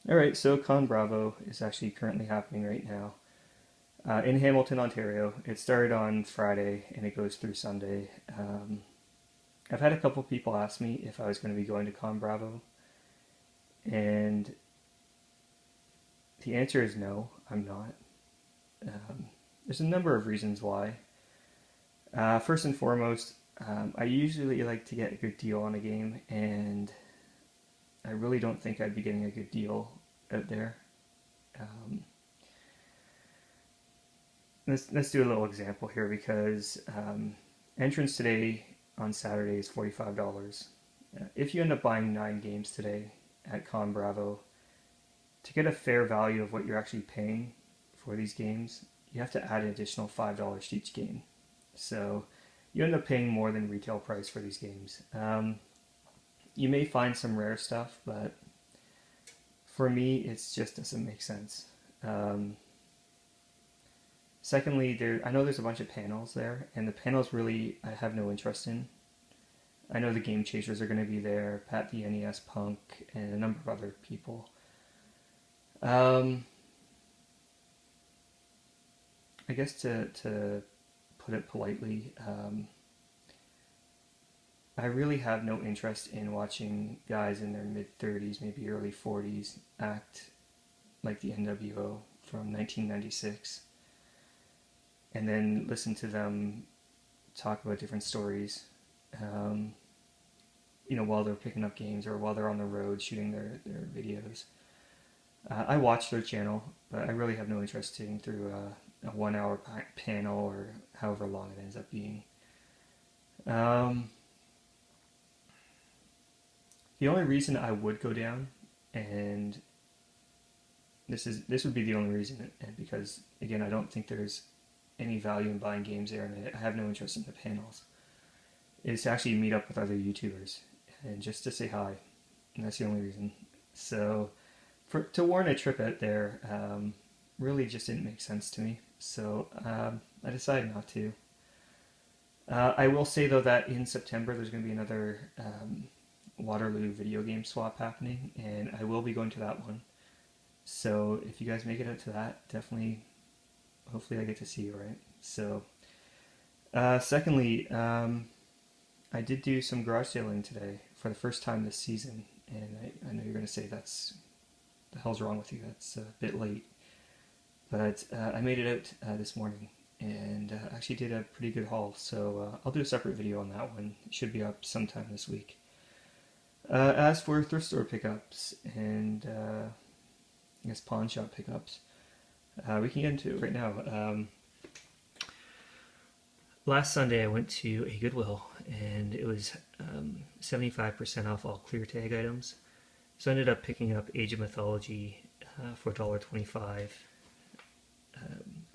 Alright, so Con Bravo is actually currently happening right now in Hamilton, Ontario. It started on Friday and it goes through Sunday. I've had a couple people ask me if I was going to be going to Con Bravo, and the answer is no, I'm not. There's a number of reasons why. First and foremost, I usually like to get a good deal on a game, and I really don't think I'd be getting a good deal out there. Um, let's do a little example here because entrance today on Saturday is $45. If you end up buying 9 games today at Con Bravo, to get a fair value of what you're actually paying for these games, you have to add an additional $5 to each game. So you end up paying more than retail price for these games. You may find some rare stuff, but for me, it just doesn't make sense. Secondly, I know there's a bunch of panels there, and the panels really I have no interest in. I know the Game Chasers are going to be there, Pat the NES Punk, and a number of other people. I guess to put it politely, I really have no interest in watching guys in their mid-30s, maybe early 40s, act like the NWO from 1996, and then listen to them talk about different stories, while they're picking up games or while they're on the road shooting their videos. I watch their channel, but I really have no interest sitting through a 1 hour panel or however long it ends up being. The only reason I would go down, and this would be the only reason, and because again I don't think there's any value in buying games there, and I have no interest in the panels, is to actually meet up with other YouTubers and just to say hi, and that's the only reason. So to warrant a trip out there really just didn't make sense to me, so I decided not to. I will say though that in September there's going to be another Waterloo video game swap happening, and I will be going to that one. So if you guys make it out to that, definitely, hopefully I get to see you, right? So, secondly, I did do some garage sailing today for the first time this season, and I know you're going to say the hell's wrong with you, that's a bit late. But I made it out this morning, and actually did a pretty good haul, so I'll do a separate video on that one. It should be up sometime this week. As for thrift store pickups and I guess pawn shop pickups, we can get into it right now. Last Sunday I went to a Goodwill, and it was 75% off all clear tag items. So I ended up picking up Age of Mythology for $1.25,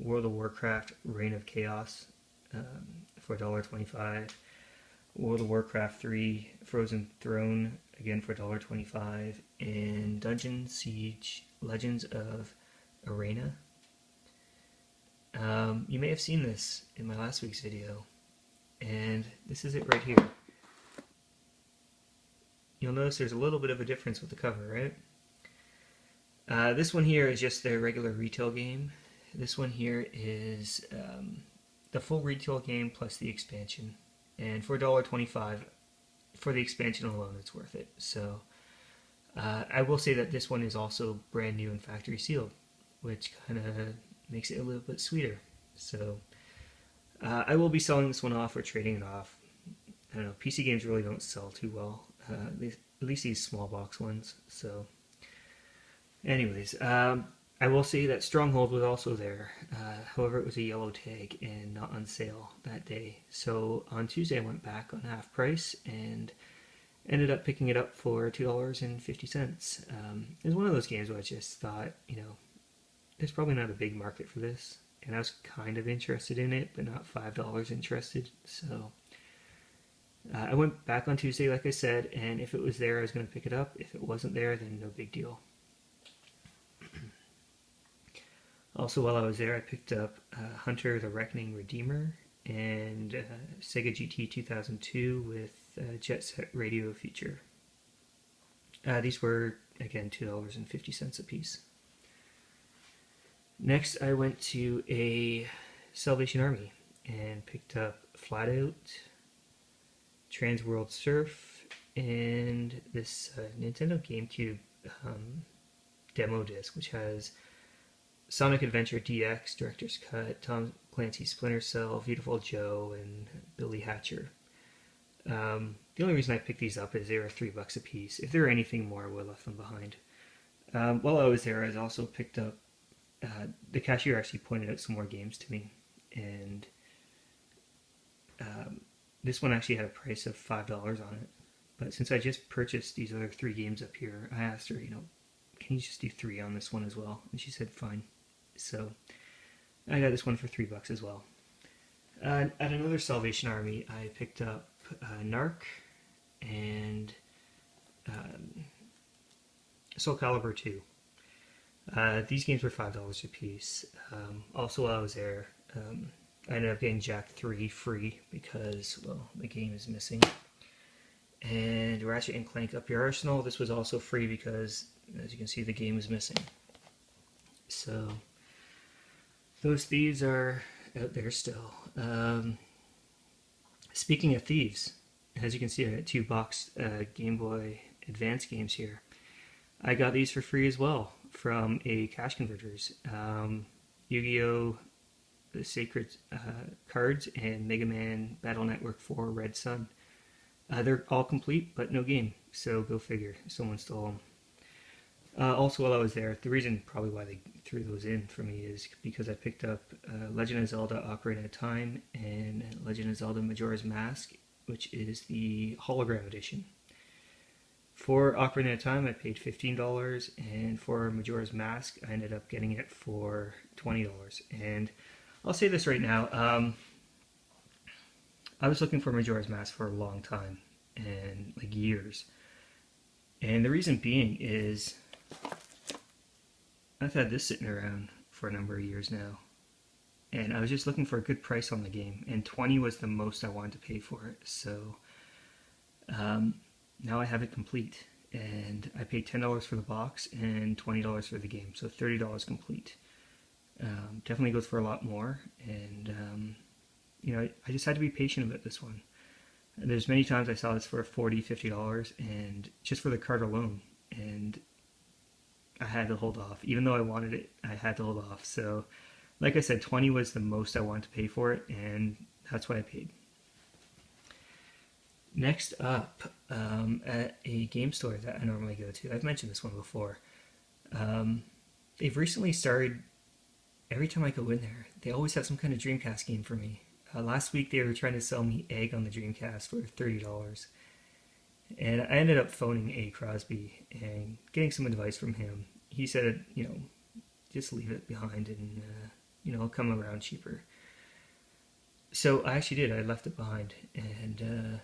World of Warcraft Reign of Chaos for $1.25, World of Warcraft 3 Frozen Throne again for $1.25, and Dungeon Siege Legends of Arena. You may have seen this in my last week's video, and this is it right here. You'll notice there's a little bit of a difference with the cover, right? This one here is just their regular retail game. This one here is the full retail game plus the expansion. And for $1.25, for the expansion alone, it's worth it. So I will say that this one is also brand new and factory sealed, which kind of makes it a little bit sweeter. So I will be selling this one off or trading it off. I don't know, PC games really don't sell too well, at least these small box ones. So anyways, I will say that Stronghold was also there. However, it was a yellow tag and not on sale that day. So on Tuesday I went back on half price and ended up picking it up for $2.50. It was one of those games where I just thought, there's probably not a big market for this. And I was kind of interested in it, but not $5 interested. So I went back on Tuesday, like I said, and if it was there, I was going to pick it up. If it wasn't there, then no big deal. Also, while I was there, I picked up Hunter the Reckoning Redeemer and Sega GT 2002 with Jet Set Radio feature. These were Again, $2.50 a piece. Next, I went to a Salvation Army and picked up Flatout, Trans World Surf, and this Nintendo GameCube demo disc, which has Sonic Adventure DX, Director's Cut, Tom Clancy's Splinter Cell, Beautiful Joe, and Billy Hatcher. The only reason I picked these up is they were $3 a piece. If there were anything more, I would have left them behind. While I was there, I also picked up, the cashier actually pointed out some more games to me, and this one actually had a price of $5 on it. But since I just purchased these other 3 games up here, I asked her, can you just do 3 on this one as well? And she said, fine. So I got this one for $3 as well. At another Salvation Army, I picked up Narc and Soul Calibur 2. These games were $5 a piece. Also, while I was there, I ended up getting Jak 3 free because, well, the game is missing. And Ratchet and Clank Up Your Arsenal, this was also free because, as you can see, the game is missing. So, those thieves are out there still. Speaking of thieves, as you can see, I got 2 boxed Game Boy Advance games here. I got these for free as well from a Cash Converters. Yu-Gi-Oh! The Sacred Cards and Mega Man Battle Network 4 Red Sun. They're all complete, but no game, so go figure. Someone stole them. Also, while I was there, the reason probably why they threw those in for me is because I picked up Legend of Zelda Ocarina of Time and Legend of Zelda Majora's Mask, which is the hologram edition. For Ocarina of Time, I paid $15, and for Majora's Mask, I ended up getting it for $20. And I'll say this right now, I was looking for Majora's Mask for a long time, and like years. And the reason being is I've had this sitting around for a number of years now, and I was just looking for a good price on the game, and 20 was the most I wanted to pay for it. So now I have it complete, and I paid $10 for the box and $20 for the game, so $30 complete. Definitely goes for a lot more, and I just had to be patient about this one. There's many times I saw this for $40, $50, and just for the card alone, and I had to hold off. Even though I wanted it, I had to hold off. So, like I said, 20 was the most I wanted to pay for it, and that's what I paid. Next up, at a game store that I normally go to, I've mentioned this one before. They've recently started, every time I go in there, they always have some kind of Dreamcast game for me. Last week they were trying to sell me Egg on the Dreamcast for $30. And I ended up phoning A. Crosby and getting some advice from him. He said, just leave it behind and, it'll come around cheaper. So I actually did. I left it behind. And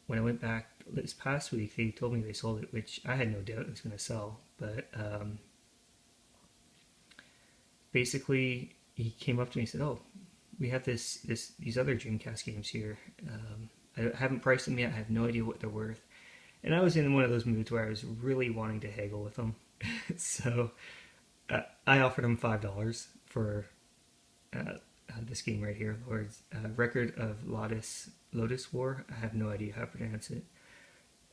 when I went back this past week, they told me they sold it, which I had no doubt it was going to sell. But basically, he came up to me and said, oh, we have these other Dreamcast games here. I haven't priced them yet. I have no idea what they're worth. And I was in one of those moods where I was really wanting to haggle with them. So I offered him $5 for this game right here, Lord's Record of Lotus War. I have no idea how to pronounce it.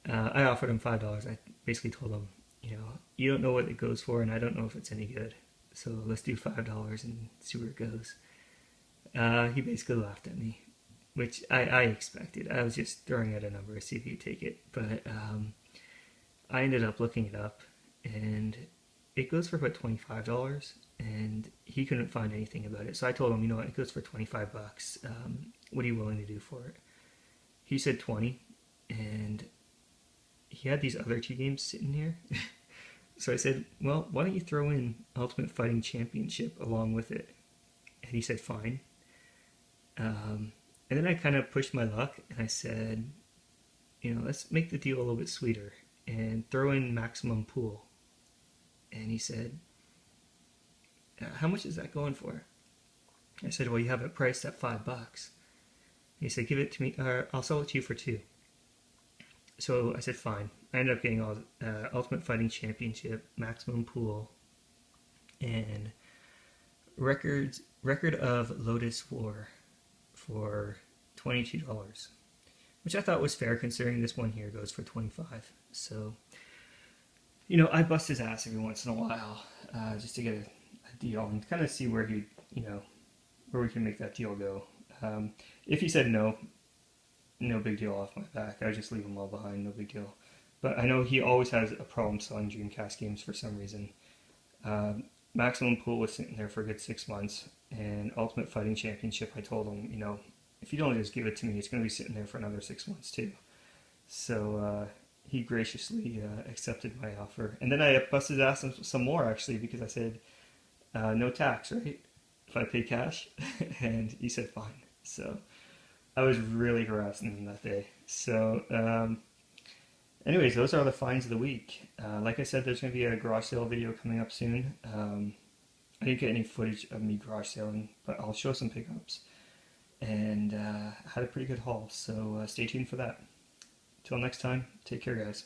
I offered him $5. I basically told him, you don't know what it goes for, and I don't know if it's any good. So let's do $5 and see where it goes. He basically laughed at me, which I expected. I was just throwing out a number to see if he'd take it. But I ended up looking it up, and it goes for about $25, and he couldn't find anything about it. So I told him, it goes for $25. What are you willing to do for it? He said 20, and he had these other 2 games sitting here. So I said, well, why don't you throw in Ultimate Fighting Championship along with it? And he said, fine. And then I kind of pushed my luck, and I said, let's make the deal a little bit sweeter and throw in Maximum Pool. And he said, how much is that going for? I said, well, you have it priced at $5. He said, give it to me, or I'll sell it to you for $2. So I said fine. I ended up getting all Ultimate Fighting Championship, Maximum Pool, and record of Lotus War for $22, which I thought was fair considering this one here goes for 25. So I bust his ass every once in a while just to get a deal and kind of see where where we can make that deal go. If he said no, no big deal off my back. I would just leave them all behind, no big deal. But I know he always has a problem selling Dreamcast games for some reason. Maximum Pool was sitting there for a good 6 months, and Ultimate Fighting Championship, I told him, if you don't just give it to me, it's going to be sitting there for another 6 months too. So he graciously accepted my offer. And then I busted his ass some more, actually, because I said, no tax, right? If I pay cash? And he said, fine. So I was really harassing him that day. So, anyways, those are the finds of the week. Like I said, there's going to be a garage sale video coming up soon. I didn't get any footage of me garage selling, but I'll show some pickups. And had a pretty good haul, so stay tuned for that. Till next time, take care, guys.